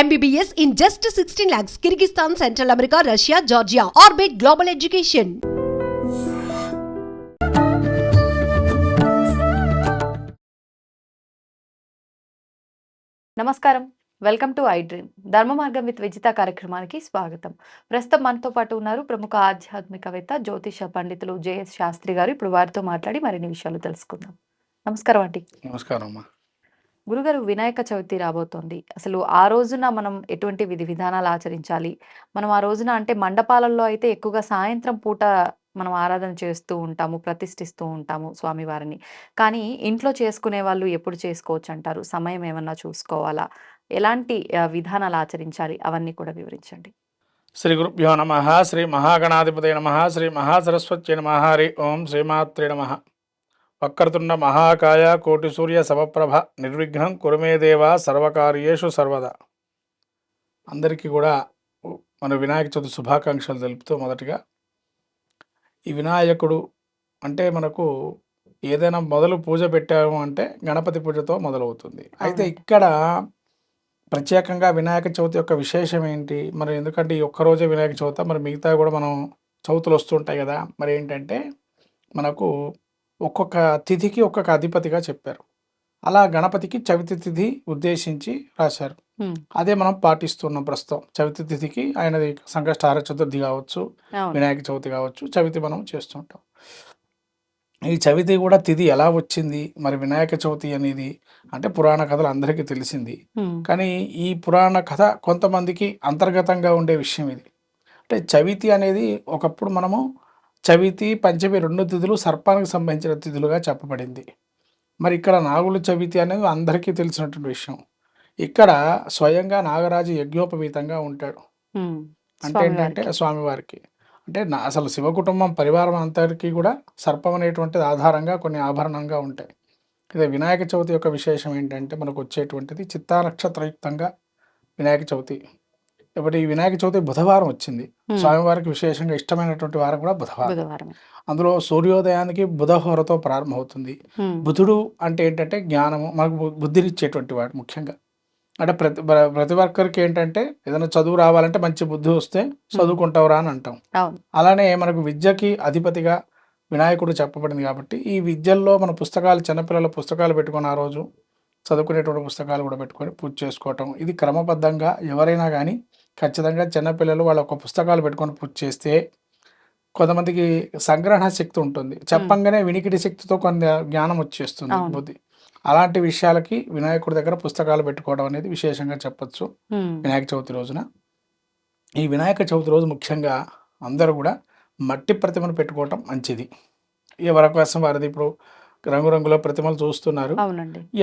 MBBS in just 16 lakhs. Kyrgyzstan, Central America, Russia, Georgia. Orbit Global Education. నమస్కారం. Welcome to I dream. ధర్మ మార్గం with Vijitha కార్యక్రమానికి స్వాగతం. ప్రస్తుతం మనతో పాటు ఉన్నారు ప్రముఖ ఆధ్యాత్మికవేత్త జ్యోతిష పండితులు జేఎస్ శాస్త్రి గారు. ఇప్పుడు వారితో మాట్లాడి మరిన్ని విషయాలు తెలుసుకుందాం. నమస్కారం అండి. నమస్కారం అమ్మా. గురుగారు, వినాయక చవితి రాబోతోంది. అసలు ఆ రోజున మనం ఎటువంటి విధి విధానాలు ఆచరించాలి? మనం ఆ రోజున అంటే మండపాలలో అయితే ఎక్కువగా సాయంత్రం పూట మనం ఆరాధన చేస్తూ ఉంటాము, ప్రతిష్ఠిస్తూ ఉంటాము స్వామివారిని. కానీ ఇంట్లో చేసుకునే వాళ్ళు ఎప్పుడు చేసుకోవచ్చు అంటారు? సమయం ఏమన్నా చూసుకోవాలా? ఎలాంటి విధానాలు ఆచరించాలి? అవన్నీ కూడా వివరించండి. శ్రీ గురుభ్యో నమ. శ్రీ మహాగణాధిపతయ నమ. శ్రీ మహాసరస్వత్యై నమ. హరి ఓం శ్రీమాత్రే నమ. వక్రతుండ మహాకాయ కోటి సూర్య సమప్రభ నిర్విఘ్నం కురుమే దేవ సర్వకార్యేషు సర్వదా. అందరికీ కూడా మన వినాయక చవితి శుభాకాంక్షలు తెలుపుతూ, మొదటిగా ఈ వినాయకుడు అంటే మనకు ఏదైనా మొదలు పూజ పెట్టాము అంటే గణపతి పూజతో మొదలవుతుంది. అయితే ఇక్కడ ప్రత్యేకంగా వినాయక చవితి యొక్క విశేషం ఏంటి? మరి ఎందుకంటే ఈ ఒక్కరోజే వినాయక చవితి, మరి మిగతా కూడా మనం చవితులు వస్తుంటాయి కదా. మరి ఏంటంటే మనకు ఒక్కొక్క తిథికి ఒక్కొక్క అధిపతిగా చెప్పారు. అలా గణపతికి చవితి తిథి ఉద్దేశించి రాశారు. అదే మనం పాటిస్తున్నాం ప్రస్తుతం. చవితి తిథికి ఆయనది సంకష్టహార చతుర్థి కావచ్చు, వినాయక చవితి కావచ్చు, చవితి మనం చేస్తుంటాం. ఈ చవితి కూడా తిథి ఎలా వచ్చింది? మరి వినాయక చవితి అనేది అంటే పురాణ కథలు అందరికీ తెలిసింది. కానీ ఈ పురాణ కథ కొంతమందికి అంతర్గతంగా ఉండే విషయం ఇది. అంటే చవితి అనేది ఒకప్పుడు మనము చవితి, పంచమి 2 తిథులు సర్పానికి సంబంధించిన తిథులుగా చెప్పబడింది. మరి ఇక్కడ నాగుల చవితి అనేది అందరికీ తెలిసినటువంటి విషయం. ఇక్కడ స్వయంగా నాగరాజు యజ్ఞోపవీతంగా ఉంటాడు. అంటే ఏంటంటే స్వామివారికి అంటే అసలు శివ కుటుంబం పరివారం అంతరికి కూడా సర్పం అనేటువంటిది ఆధారంగా కొన్ని ఆభరణంగా ఉంటాయి. ఇదే వినాయక చవితి యొక్క విశేషం ఏంటంటే మనకు వచ్చేటువంటిది చిత్తా నక్షత్రయుక్తంగా వినాయక చవితి. ఇప్పుడు ఈ వినాయక చవితి బుధవారం వచ్చింది. స్వామివారికి విశేషంగా ఇష్టమైనటువంటి వారం కూడా బుధవారం. అందులో సూర్యోదయానికి బుధహోరతో ప్రారంభమవుతుంది. బుధుడు అంటే ఏంటంటే జ్ఞానము, మనకు బుద్ధినిచ్చేటువంటి వాడు. ముఖ్యంగా అంటే ప్రతి ఒక్కరికి ఏంటంటే ఏదైనా చదువు రావాలంటే మంచి బుద్ధి వస్తే చదువుకుంటావురా అని అంటాం. అలానే మనకు విద్యకి అధిపతిగా వినాయకుడు చెప్పబడింది. కాబట్టి ఈ విద్యల్లో మన పుస్తకాలు, చిన్నపిల్లల పుస్తకాలు పెట్టుకొని ఆ రోజు చదువుకునేటువంటి పుస్తకాలు కూడా పెట్టుకొని పూజ చేసుకోవటం, ఇది క్రమబద్ధంగా ఎవరైనా కానీ ఖచ్చితంగా చిన్నపిల్లలు వాళ్ళ ఒక పుస్తకాలు పెట్టుకొని పూజ చేస్తే కొంతమందికి సంగ్రహణ శక్తి ఉంటుంది. చెప్పంగానే వినికిడి శక్తితో కొన్ని జ్ఞానం వచ్చేస్తుంది, బుద్ధి. అలాంటి విషయాలకి వినాయకుడి దగ్గర పుస్తకాలు పెట్టుకోవడం అనేది విశేషంగా చెప్పచ్చు వినాయక చవితి రోజున. ఈ వినాయక చవితి రోజు ముఖ్యంగా అందరూ కూడా మట్టి ప్రతిమను పెట్టుకోవటం మంచిది. ఎవరి కోసం వారిది. ఇప్పుడు రంగురంగుల ప్రతిమలు చూస్తున్నారు,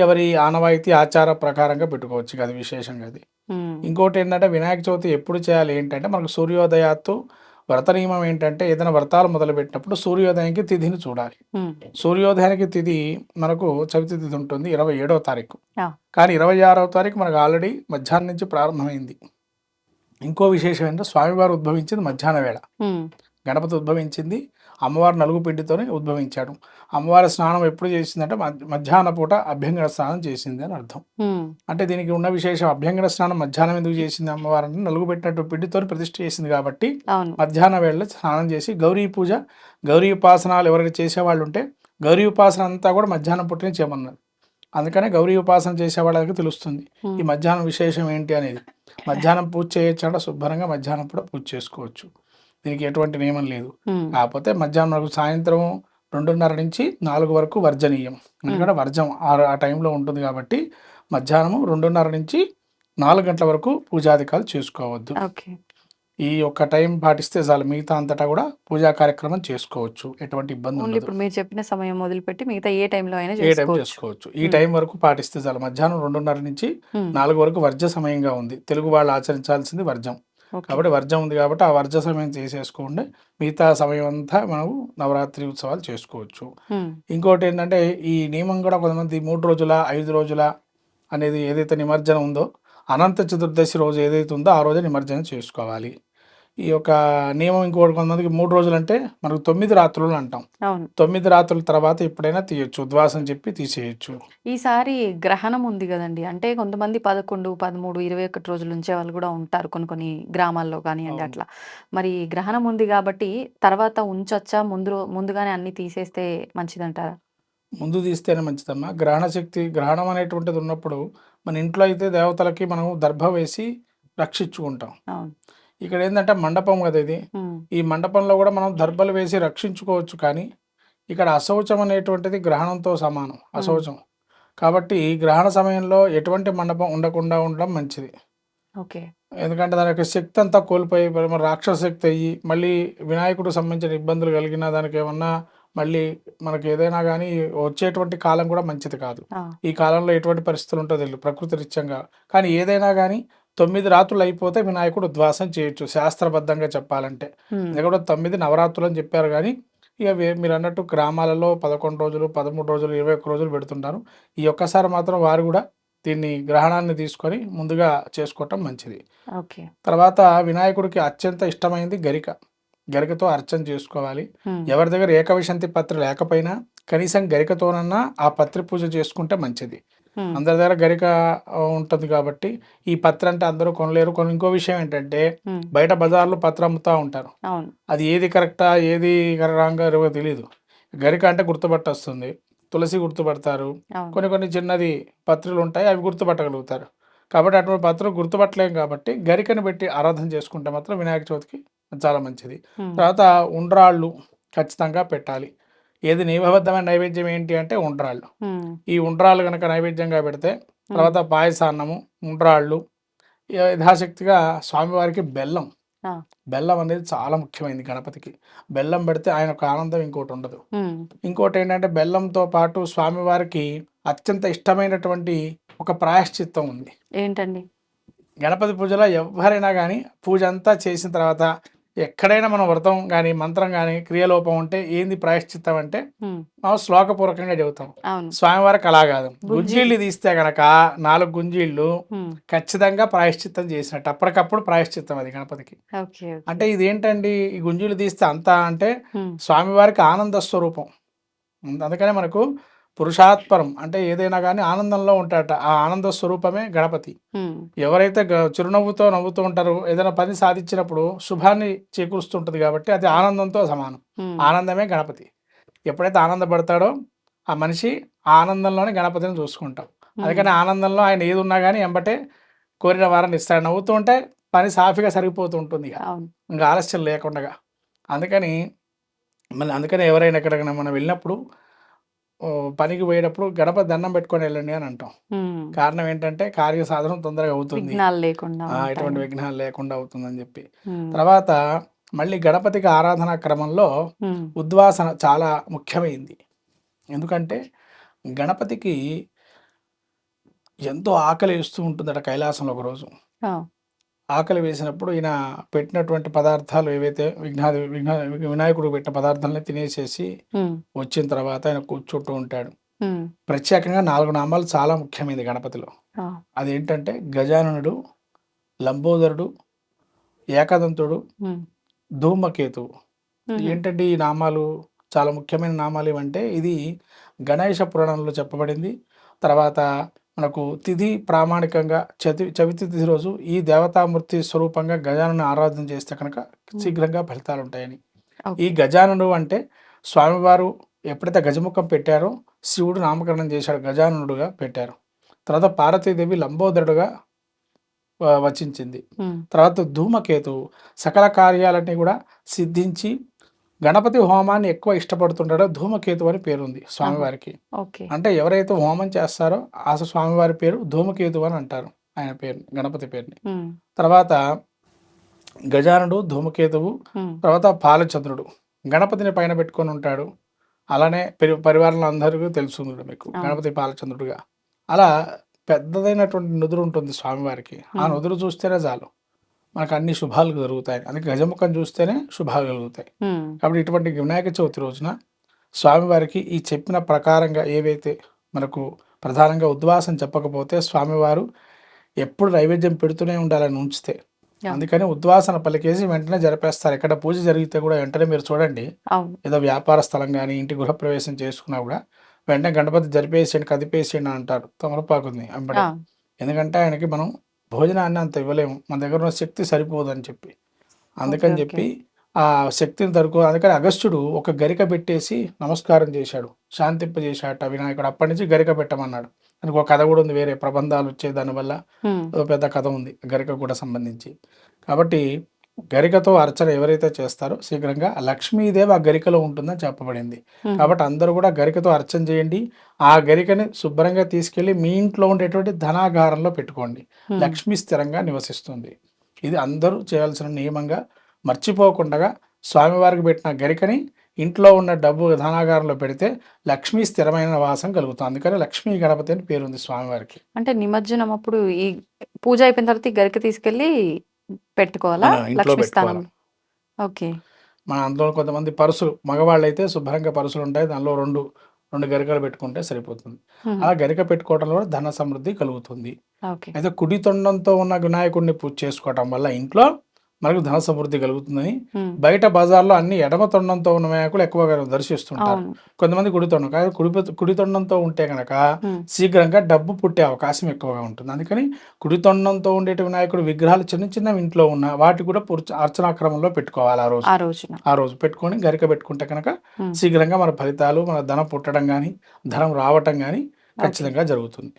ఎవరి ఆనవాయితీ ఆచార ప్రకారంగా పెట్టుకోవచ్చు. అది విశేషంగా. అది ఇంకోటి ఏంటంటే వినాయక చవితి ఎప్పుడు చేయాలి ఏంటంటే మనకు సూర్యోదయాత్తు వ్రత నియమం ఏంటంటే ఏదైనా వ్రతాలు మొదలు పెట్టినప్పుడు సూర్యోదయానికి తిథిని చూడాలి. సూర్యోదయానికి తిథి మనకు చవితి తిథి ఉంటుంది 27వ తారీఖు. కానీ 26వ తారీఖు మనకు ఆల్రెడీ మధ్యాహ్నం నుంచి ప్రారంభమైంది. ఇంకో విశేషం ఏంటంటే స్వామివారు ఉద్భవించింది మధ్యాహ్న వేళ. గణపతి ఉద్భవించింది అమ్మవారు నలుగు పిండితోనే ఉద్భవించాడు. అమ్మవారి స్నానం ఎప్పుడు చేసిందంటే మధ్యాహ్న పూట అభ్యంగన స్నానం చేసింది అని అర్థం. అంటే దీనికి ఉన్న విశేషం, అభ్యంగన స్నానం మధ్యాహ్నం ఎందుకు చేసింది అమ్మవారు అంటే నలుగు పెట్టినట్టు పిండితో ప్రతిష్ఠ చేసింది కాబట్టి మధ్యాహ్న వేళలో స్నానం చేసి గౌరీ పూజ, గౌరీ ఉపాసనాలు ఎవరైనా చేసేవాళ్ళు ఉంటే గౌరీ ఉపాసన అంతా కూడా మధ్యాహ్నం పుట్టిన చేయమన్నారు. అందుకనే గౌరీ ఉపాసన చేసే వాళ్ళకి తెలుస్తుంది ఈ మధ్యాహ్నం విశేషం ఏంటి అనేది. మధ్యాహ్నం పూజ చేయొచ్చు అంటే శుభ్రంగా మధ్యాహ్నం కూడా పూజ చేసుకోవచ్చు. దీనికి ఎటువంటి నియమం లేదు. కాకపోతే మధ్యాహ్నం సాయంత్రం 2:30 నుంచి 4 వరకు వర్జనీయం. ఎందుకంటే వర్జం ఆ టైంలో ఉంటుంది కాబట్టి మధ్యాహ్నం 2:30 నుంచి 4 గంటల వరకు పూజాధికాలు చేసుకోవద్దు. ఈ ఒక్క టైం పాటిస్తే చాలు, మిగతా అంతటా కూడా పూజా కార్యక్రమం చేసుకోవచ్చు, ఎటువంటి ఇబ్బంది ఉండదు. ఇప్పుడు మీరు చెప్పిన సమయం మొదలుపెట్టి మిగతా ఏ టైంలో అయినా చేసుకోవచ్చు. ఈ టైం వరకు పాటిస్తే చాలు. మధ్యాహ్నం 2:30 నుంచి 4 వరకు వర్జ సమయంగా ఉంది. తెలుగు వాళ్ళు ఆచరించాల్సింది వర్జం కాబట్టి వర్జం ఉంది కాబట్టి ఆ వర్జ సమయం చేసేసుకోండి. మిగతా సమయం అంతా మనం నవరాత్రి ఉత్సవాలు చేసుకోవచ్చు. ఇంకోటి ఏంటంటే ఈ నియమం కూడా కొంతమంది 3 రోజుల 5 రోజుల అనేది ఏదైతే నిమజ్జనం ఉందో, అనంత చతుర్దశి రోజు ఏదైతే ఉందో ఆ రోజే నిమజ్జనం చేసుకోవాలి. ఈ యొక్క నియమం ఇంకోటి కొంతమందికి 3 రోజులంటే మనకు 9 రాత్రులు అంటాం. అవును. 9 రాత్రుల తర్వాత ఎప్పుడైనా తీయొచ్చు. ఉద్వాసం చెప్పి తీసేయొచ్చు. ఈసారి గ్రహణం ఉంది గదండీ! అంటే కొంతమంది 11, 13, 21 రోజులు ఉంచేవాళ్ళు గూడా ఉంటారు కొన్ని కొన్ని గ్రామాల్లో కానియండి అవును. అట్లా. మరి గ్రహణం ఉంది గాబట్టి తర్వాత ఉంచొచ్చా? ముందుగానే అన్నీ తీసేస్తే మంచిదంటారా? ముందు తీస్తేనే మంచిదమ్మా. గ్రహణ శక్తి గ్రహణం అనేటువంటిది ఉన్నప్పుడు మన ఇంట్లో అయితే దేవతలకి మనం దర్భ వేసి రక్షించుకుంటాం. అవును. ఇక్కడేందంటే మండపం గదా ఇది. హ్మ్. ఈ మండపంలో గూడా మనం దర్భలు వేసి రక్షించుకోవచ్చు కానీ, ఇక్కడ అశౌచం అనేటువంటిది గ్రహణంతో సమానం. హ్మ్. అశౌచం. కాబట్టి గ్రహణ సమయంలో ఎటువంటి మండపం ఉండకుండా ఉండడం మంచిది. ఓకే. ఎందుకంటే దాని యొక్క శక్తి అంతా కోల్పోయి మరి రాక్షస శక్తి అయ్యి, మళ్ళీ వినాయకుడికి సంబంధించిన ఇబ్బందులు కలిగినా దానికేమన్నా మళ్ళీ మనకేదైనా గానీ వచ్చేటువంటి కాలం గూడా మంచిది కాదు. ఆ! ఈ కాలంలో ఎటువంటి పరిస్థితులు ఉంటదో తెలీదు ప్రకృతి రీత్యంగా. కానీ ఏదైనా గానీ 9 రాత్రులు అయిపోతే వినాయకుడు ఉద్వాసం చేయొచ్చు శాస్త్రబద్ధంగా చెప్పాలంటే. హ్మ్. ఇది కూడా 9 నవరాత్రులని చెప్పారు గానీ, ఇక మీరన్నట్టు గ్రామాలలో 11 రోజులు, 13 రోజులు, 21 రోజులు పెడుతుంటారు. ఈ ఒక్కసారి మాత్రం వారు గూడా దీన్ని గ్రహణాన్ని తీసుకొని ముందుగా చేసుకోవటం మంచిది. ఓకే. తర్వాత వినాయకుడికి అత్యంత ఇష్టమైంది గరిక. గరికతో అర్చన చేసుకోవాలి. హ్మ్. ఎవరి దగ్గర ఏకవిశంతి పత్రి లేకపోయినా కనీసం గరికతోనన్నా ఆ పత్రి పూజ చేసుకుంటే మంచిది. హ్మ్. అందరి దగ్గర గరిక ఉంటుంది కాబట్టి ఈ పత్రి అంటే అందరూ కొనలేరు. ఇంకో విషయం ఏంటంటే హ్మ్. బయట బజార్‌లో పత్రి అమ్ముతా ఉంటారు. అవును. అది ఏది కరెక్టా? ఏది రాంగా ఎవరికీ తెలీదు. గరిక అంటే గుర్తుపట్టొస్తుంది. తులసి గుర్తుపడతారు. అవును. కొన్ని కొన్ని చిన్నది పత్రులుంటాయి. అవి గుర్తుపట్టగలుగుతారు. కాబట్టి అటువంటి పత్రం గుర్తుపట్టలేం కాబట్టి గరికను పెట్టి ఆరాధన చేసుకుంటే మాత్రం వినాయక చవితికి చాలా మంచిది. హ్మ్. తర్వాత ఉండ్రాళ్ళు ఖచ్చితంగా పెట్టాలి. ఏది నియమబద్ధమైన నైవేద్యం ఏంటి అంటే ఉండ్రాళ్ళు. హ్మ్. ఈ ఉండ్రాళ్ళు గనక నైవేద్యంగా పెడితే హ్మ్. తర్వాత పాయసాన్నము, ఉండ్రాళ్ళు యథాశక్తిగా స్వామివారికి బెల్లం. ఆ! బెల్లం అనేది చాలా ముఖ్యమైనది గణపతికి. బెల్లం పెడితే ఆయన యొక్క ఆనందం ఇంకోటుండదు. హ్మ్. ఇంకోటేంటంటే బెల్లంతో పాటు స్వామివారికి అత్యంత ఇష్టమైనటువంటి ఒక ప్రాయశ్చిత్తం ఉంది. ఏంటండి? గణపతి పూజలో ఎవ్వరైనా గానీ పూజ అంతా చేసిన తర్వాత ఎక్కడైనా మనం వ్రతం గానీ, మంత్రం గానీ, క్రియలోపం ఉంటే ఏంది ప్రాయశ్చిత్తం అంటే హ్మ్. మనం శ్లోకపూర్వకంగా చెబుతాం. అవును. స్వామివారికి అలా కాదు. గుంజీలు. గుంజీళ్ళు తీస్తే గనక 4 గుంజీళ్ళు హ్మ్. ఖచ్చితంగా ప్రాయశ్చిత్తం చేసినట్టు. అప్పటికప్పుడు ప్రాయశ్చిత్తం అది గణపతికి. ఓకే. అంటే ఓకే. ఇదేంటండి ఈ గుంజీలు తీస్తే అంతా అంటే హ్మ్. స్వామివారికి ఆనంద స్వరూపం. అందుకనే మనకు పురుషాత్పరం అంటే ఏదైనా గానీ ఆనందంలో ఉంటాడట. ఆ ఆనంద స్వరూపమే గణపతి. హ్మ్. ఎవరైతే చిరునవ్వుతో నవ్వుతూ ఉంటారో ఏదైనా పని సాధించినప్పుడు శుభాన్ని చేకూరుస్తుంటది కాబట్టి అది ఆనందంతో సమానం. హ్మ్. ఆనందమే గణపతి. ఎప్పుడైతే ఆనందపడతాడో ఆ మనిషి ఆ ఆనందంలోనే గణపతిని చూసుకుంటాం. హ్మ్. అందుకని ఆనందంలో ఆయన ఏదున్నా గానీ ఎంబటే కోరిన వారాన్ని ఇస్తాడు. నవ్వుతూ ఉంటే పని సాఫీగా సరిగిపోతూ ఉంటుంది ఇక. అవును. ఇంక ఆలస్యం లేకుండగా. అందుకని అందుకనే ఎవరైనా ఎక్కడికైనా మనం వెళ్ళినప్పుడు పనికి పోయేటప్పుడు గణపతి దండం పెట్టుకొని వెళ్ళండి అని అంటాం. హ్మ్. కారణం ఏంటంటే కార్యసాధనం తొందరగా అవుతుంది. విఘ్నాలు లేకుండా ఎటువంటి ఉంటాయని. విఘ్నాలు లేకుండా అవుతుందని చెప్పి. హ్మ్. తర్వాత మళ్ళీ గణపతికి ఆరాధనా క్రమంలో హ్మ్. ఉద్వాసన చాలా ముఖ్యమైంది. ఎందుకంటే గణపతికి ఎంతో ఆకలి వేస్తూ ఉంటుందట కైలాసంలో ఒకరోజు. ఆ! ఆకలి వేసినప్పుడు ఈయన పెట్టినటువంటి పదార్థాలు ఏవైతే వినాయకుడు పెట్టిన పదార్థాలని తినేసేసి హ్మ్. వచ్చిన తర్వాత ఆయన కూర్చుంటూ ఉంటాడు. హ్మ్. ప్రత్యేకంగా 4 నామాలు చాలా ముఖ్యమైనది గణపతిలో. ఆ! అదేంటంటే గజాననుడు, లంబోదరుడు, ఏకదంతుడు, హ్మ్. ధూమకేతువు. హుహు. ఏంటంటే ఈ నామాలు చాలా ముఖ్యమైన నామాలు ఏవంటే ఇది గణేష పురాణంలో చెప్పబడింది. తర్వాత మనకు తిథి ప్రామాణికంగా చవితి తిథి రోజు ఈ దేవతామూర్తి స్వరూపంగా గజానను ఆరాధన చేస్తే కనుక హ్మ్. శీఘ్రంగా ఫలితాలుంటాయని. ఈ ఓకే. గజాననుడు అంటే స్వామివారు ఎప్పుడైతే గజముఖం పెట్టారో శివుడు నామకరణం చేశాడు. గజాననుడుగా పెట్టారు. తర్వాత పార్వతీదేవి లంబోదరుడుగా వచించింది. హ్మ్. తర్వాత ధూమకేతువు సకల కార్యాలన్నీ కూడా సిద్ధించి గణపతి హోమాన్ని ఎక్కువ ఇష్టపడుతుంటాడో ధూమకేతు అని పేరుంది ఆహా! స్వామివారికి. ఓకే. అంటే ఎవరైతే హోమం చేస్తారో ఆ స్వామివారి పేరు ధూమకేతు అని అంటారు. ఆయన పేరు గణపతి పేరుని. హ్మ్. తర్వాత గజానుడు, ధూమకేతువు, హ్మ్. తర్వాత పాలచంద్రుడు గణపతిని పైన పెట్టుకొని ఉంటాడు. అలానే పరివారంలో అందరికీ తెలుసు మీకు అవును. గణపతి పాలచంద్రుడుగా. అలా పెద్దదైనటువంటి నుదురు ఉంటుంది స్వామివారికి. ఆ హ్మ్. నుదురు చూస్తేనే చాలు మనకు అన్ని శుభాలు జరుగుతాయి. అందుకే గజముఖం చూస్తేనే శుభాలు కలుగుతాయి. హ్మ్. కాబట్టి ఇటువంటి వినాయక చవితి రోజున స్వామివారికి ఈ చెప్పిన ప్రకారంగా ఏవైతే మనకు ప్రధానంగా ఉద్వాసం చెప్పకపోతే స్వామివారు ఎప్పుడు నైవేద్యం పెడుతూనే ఉండాలని ఉంచితే అందుకని ఉద్వాసన పలికేసి వెంటనే జరిపేస్తారు. ఎక్కడ పూజ జరిగితే కూడా వెంటనే మీరు చూడండి, అవును. ఏదో వ్యాపార స్థలం కానీ ఇంటి గృహప్రవేశం చేసుకున్నా కూడా వెంటనే గణపతి జరిపేసేయండి, కదిపేసేయండి అంటారు తమలపాకుని వెంబడి. ఆ! ఎందుకంటే ఆయనకి మనం భోజనాన్ని అంత ఇవ్వలేము, మన దగ్గర ఉన్న శక్తి సరిపోదని చెప్పి. ఓకే. అందుకని ఓకే. చెప్పి ఆ శక్తిని తరుకో, అందుకని అగస్త్యుడు ఒక గరిక పెట్టేసి నమస్కారం చేశాడు, శాంతింపజేశాట వినాయకుడు. అప్పటి నుంచి గరిక పెట్టమన్నాడు. దానికి ఒక కథ కూడా ఉంది, వేరే ప్రబంధాలు వచ్చే దానివల్ల హ్మ్. ఒక పెద్ద కథ ఉంది గరిక కూడా సంబంధించి. కాబట్టి గరికతో అర్చన ఎవరైతే చేస్తారో శీఘ్రంగా లక్ష్మీదేవి ఆ గరికలో ఉంటుందని చెప్పబడింది. హ్మ్. కాబట్టి అందరూ కూడా గరికతో అర్చన చేయండి. ఆ గరికని శుభ్రంగా తీసుకెళ్ళి మీ ఇంట్లో ఉండేటువంటి ధనాగారంలో పెట్టుకోండి. హ్మ్. లక్ష్మి స్థిరంగా నివసిస్తుంది. ఇది అందరూ చేయాల్సిన నియమంగా. మర్చిపోకుండా స్వామివారికి పెట్టిన గరికని ఇంట్లో ఉన్న డబ్బు ధనాగారంలో పెడితే లక్ష్మీ స్థిరమైన వాసం కలుగుతుంది. అందుకని లక్ష్మీ గణపతి అని పేరుంది స్వామివారికి. అంటే నిమజ్జనం అప్పుడు ఈ పూజ అయిపోయిన తర్వాత ఈ గరిక తీసుకెళ్ళి పెట్టుకోవాలా? మన ఇంట్లో లక్ష్మీ పెట్టుకోవాలి. స్థానంలో. ఓకే. మన అందులో కొంతమంది పరుసులు, మగవాళ్ళు అయితే శుభ్రంగా పరుసులు ఉంటాయి, దానిలో రెండు గరికలు పెట్టుకుంటే సరిపోతుంది. హ్మ్. అలా గరిక పెట్టుకోవడం వల్ల ధన సమృద్ధి కలుగుతుంది. ఓకే. అయితే కుడి తొండంతో ఉన్న వినాయకుడిని పూజ చేసుకోవటం వల్ల ఇంట్లో మనకు ధన సమృద్ధి కలుగుతుందని. హ్మ్. బయట బజార్లో అన్ని ఎడమ తొండంతో ఉన్న వినాయకులు ఎక్కువగా దర్శిస్తుంటారు, అవును. కొంతమంది కుడి తొండం. కానీ కుడి తొండంతో ఉంటే కనుక హ్మ్. శీఘ్రంగా డబ్బు పుట్టే అవకాశం ఎక్కువగా ఉంటుంది. అందుకని కుడి తొండంతో ఉండేటి వినాయకుడు విగ్రహాలు చిన్న చిన్నవి ఇంట్లో ఉన్న వాటి కూడా అర్చనా క్రమంలో పెట్టుకోవాలి ఆ రోజు. ఆ రోజున. ఆ రోజు పెట్టుకొని గరిక పెట్టుకుంటే కనుక హ్మ్. శీఘ్రంగా మన ఫలితాలు, మన ధనం పుట్టడం కానీ ధనం రావటం కానీ ఓకే. ఖచ్చితంగా జరుగుతుంది.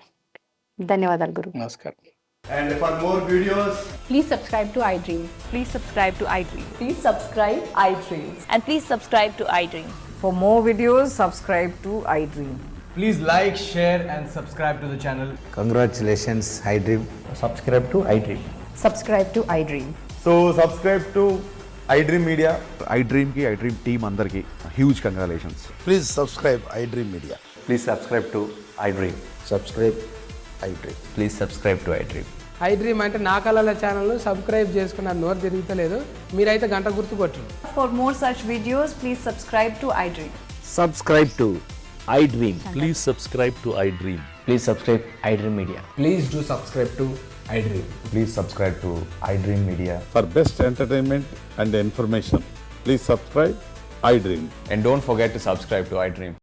ధన్యవాదాలు గురువు. నమస్కారం. And for more videos, Please subscribe to iDream. Please subscribe to iDream. Please subscribe iDream. And please subscribe to iDream. For more videos, subscribe to iDream. please like, share, and subscribe to the channel. Congratulations, iDream. Subscribe to iDream. Subscribe to iDream. So subscribe to iDream Media. iDream ki iDream team andarki huge congratulations. Please subscribe iDream Media. Please subscribe to iDream. Subscribe iDream. Please subscribe to iDream. iDream అంటే నా కళల channel subscribe చేసుకున్న నోరు తిరుగుతలేదు, మీరైతే గంట గుర్తు కొట్టు. For more such videos, please subscribe to iDream. Subscribe to iDream. Please subscribe to iDream. Please subscribe iDream Media. Please do subscribe to iDream. Please subscribe to iDream Media. For best entertainment and information, please subscribe iDream. And don't forget to subscribe to iDream.